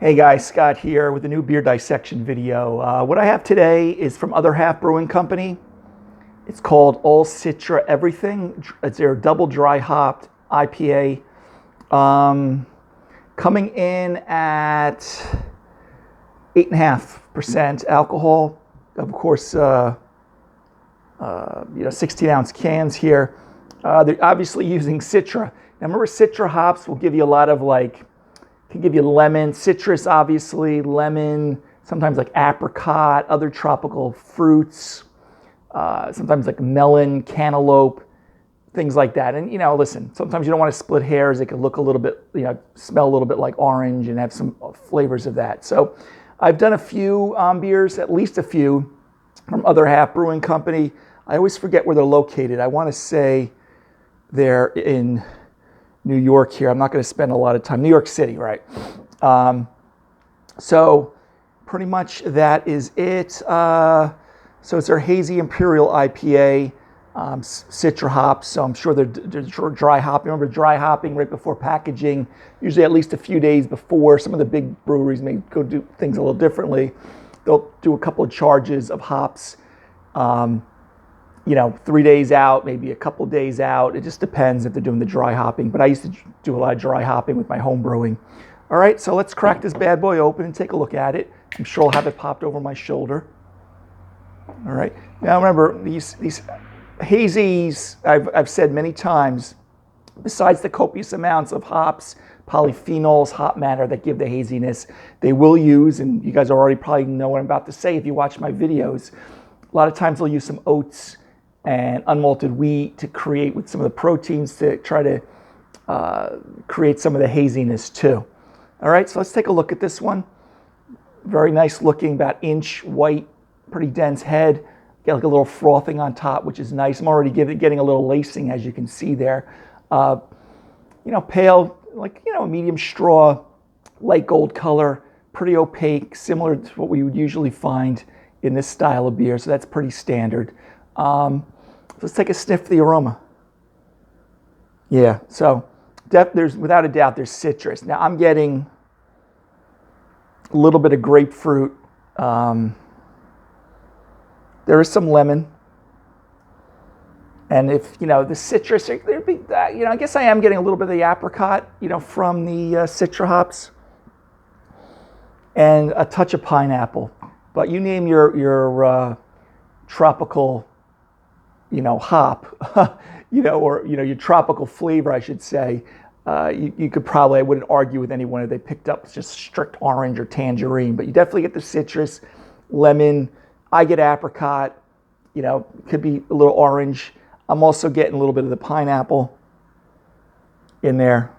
Hey guys, Scott here with a new beer dissection video. What I have today is from Other Half Brewing Company. It's called All Citra Everything. It's their double dry hopped IPA. Coming in at 8.5% alcohol. Of course, 16-ounce cans here. They're obviously using Citra. Now remember, Citra hops will give you a lot of can give you lemon, citrus, obviously, lemon, sometimes like apricot, other tropical fruits, sometimes like melon, cantaloupe, things like that. And, listen, sometimes you don't want to split hairs. It can look a little bit, smell a little bit like orange and have some flavors of that. So I've done a few beers, at least a few, from Other Half Brewing Company. I always forget where they're located. I want to say they're in New York here. I'm not going to spend a lot of time. New York City, right? So pretty much that is it. So it's their Hazy Imperial IPA, Citra hops. So I'm sure they're dry hopping. Remember, dry hopping right before packaging, usually at least a few days before. Some of the big breweries may go do things a little differently. They'll do a couple of charges of hops. 3 days out, maybe a couple of days out. It just depends if they're doing the dry hopping. But I used to do a lot of dry hopping with my home brewing. All right, so let's crack this bad boy open and take a look at it. I'm sure I'll have it popped over my shoulder. All right. Now remember, these hazies, I've said many times, besides the copious amounts of hops, polyphenols, hop matter that give the haziness, they will use, and you guys already probably know what I'm about to say if you watch my videos, a lot of times they'll use some oats and unmalted wheat to create with some of the proteins to try to create some of the haziness too. All right, so let's take a look at this one. Very nice looking, about inch white, pretty dense head. Got like a little frothing on top, which is nice. I'm already getting a little lacing, as you can see there. Pale, a medium straw, light gold color, pretty opaque, similar to what we would usually find in this style of beer. So that's pretty standard. Let's take a sniff of the aroma. Yeah, so there's without a doubt there's citrus. Now I'm getting a little bit of grapefruit. There is some lemon, and if the citrus, there'd be I guess I am getting a little bit of the apricot, from the Citra hops, and a touch of pineapple. But you name your tropical hop, or your tropical flavor, I should say. You could probably, I wouldn't argue with anyone if they picked up just strict orange or tangerine, but you definitely get the citrus, lemon. I get apricot, could be a little orange. I'm also getting a little bit of the pineapple in there.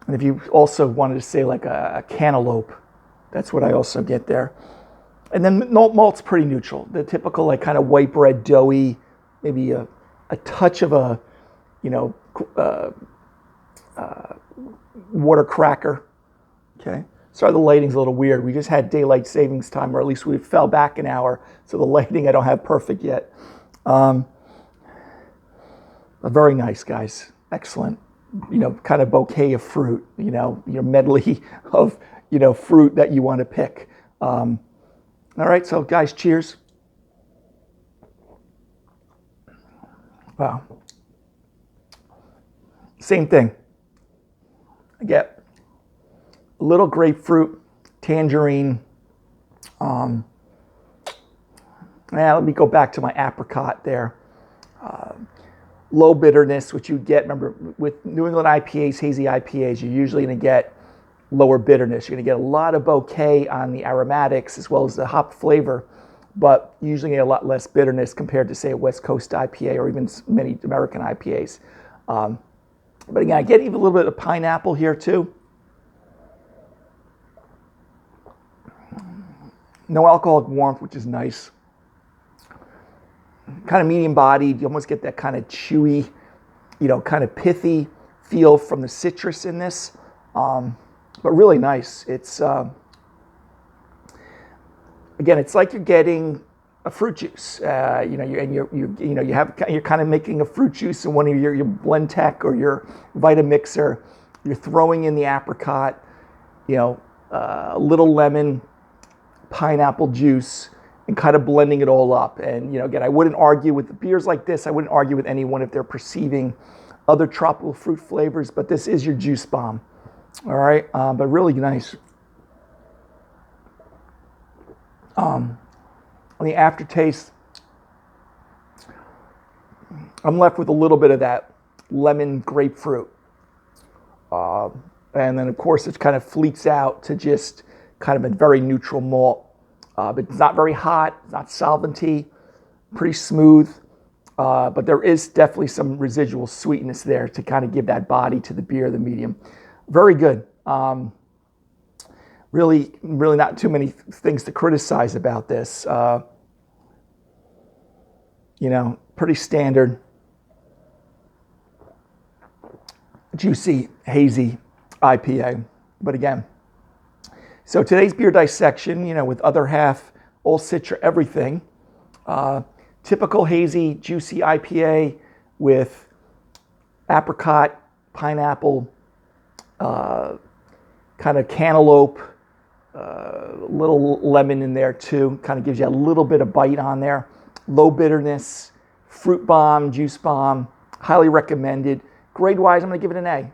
And if you also wanted to say like a cantaloupe, that's what I also get there. And then malt's pretty neutral. The typical kind of white bread, doughy, maybe a touch of a, water cracker. Okay. Sorry, the lighting's a little weird. We just had daylight savings time, or at least we fell back an hour. So the lighting I don't have perfect yet. Very nice, guys. Excellent. Kind of bouquet of fruit, your medley of, fruit that you want to pick. All right, so guys, cheers. Wow. Same thing. I get a little grapefruit, tangerine. Let me go back to my apricot there. Low bitterness, which you get, remember, with New England IPAs, hazy IPAs, you're usually going to get lower bitterness. You're going to get a lot of bouquet on the aromatics as well as the hop flavor, but usually get a lot less bitterness compared to, say, a West Coast IPA or even many American IPAs. But again, I get even a little bit of pineapple here too. No alcoholic warmth, which is nice. Kind of medium bodied. You almost get that kind of chewy, kind of pithy feel from the citrus in this. But really nice. It's again, it's like you're getting a fruit juice. You're kind of making a fruit juice in one of your Blend Tech or your Vitamixer. You're throwing in the apricot, a little lemon, pineapple juice, and kind of blending it all up. And, you know, again, I wouldn't argue with beers like this. I wouldn't argue with anyone if they're perceiving other tropical fruit flavors, but this is your juice bomb. All right, but really nice. On the aftertaste, I'm left with a little bit of that lemon grapefruit. And then, of course, it kind of fleets out to just kind of a very neutral malt. It's not very hot, it's not solventy, pretty smooth, but there is definitely some residual sweetness there to kind of give that body to the beer, the medium. Very good. Really not too many things to criticize about this. You know, pretty standard, juicy, hazy IPA. But again, so today's beer dissection, you know, with other half, all Citra, everything. Typical hazy, juicy IPA with apricot, pineapple, kind of cantaloupe, little lemon in there too. Kind of gives you a little bit of bite on there. Low bitterness, fruit bomb, juice bomb. Highly recommended. Grade-wise, I'm going to give it an A.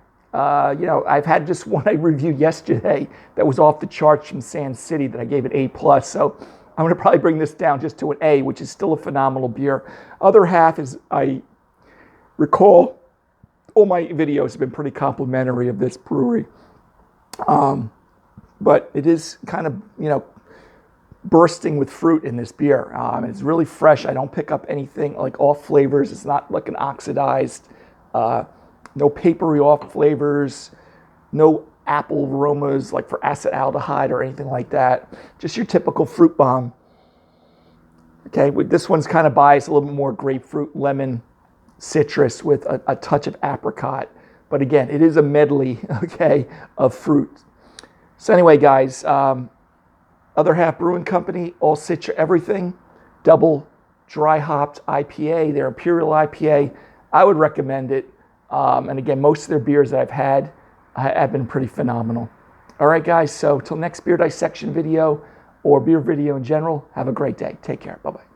You know, I've had just one I reviewed yesterday that was off the charts from Sand City that I gave it A+. So I'm going to probably bring this down just to an A, which is still a phenomenal beer. Other half is, I recall, all my videos have been pretty complimentary of this brewery. But it is kind of, you know, bursting with fruit in this beer. It's really fresh. I don't pick up anything like off flavors. It's not like an oxidized, no papery off flavors, no apple aromas like for acetaldehyde or anything like that. Just your typical fruit bomb. Okay, this one's kind of biased, a little bit more grapefruit, lemon, citrus with a touch of apricot. But again, it is a medley, okay, of fruit. So anyway, guys, Other Half Brewing Company, all Citra everything, double dry hopped IPA, their Imperial IPA. I would recommend it. And again, most of their beers that I've had have been pretty phenomenal. All right, guys, so till next beer dissection video or beer video in general, have a great day. Take care. Bye-bye.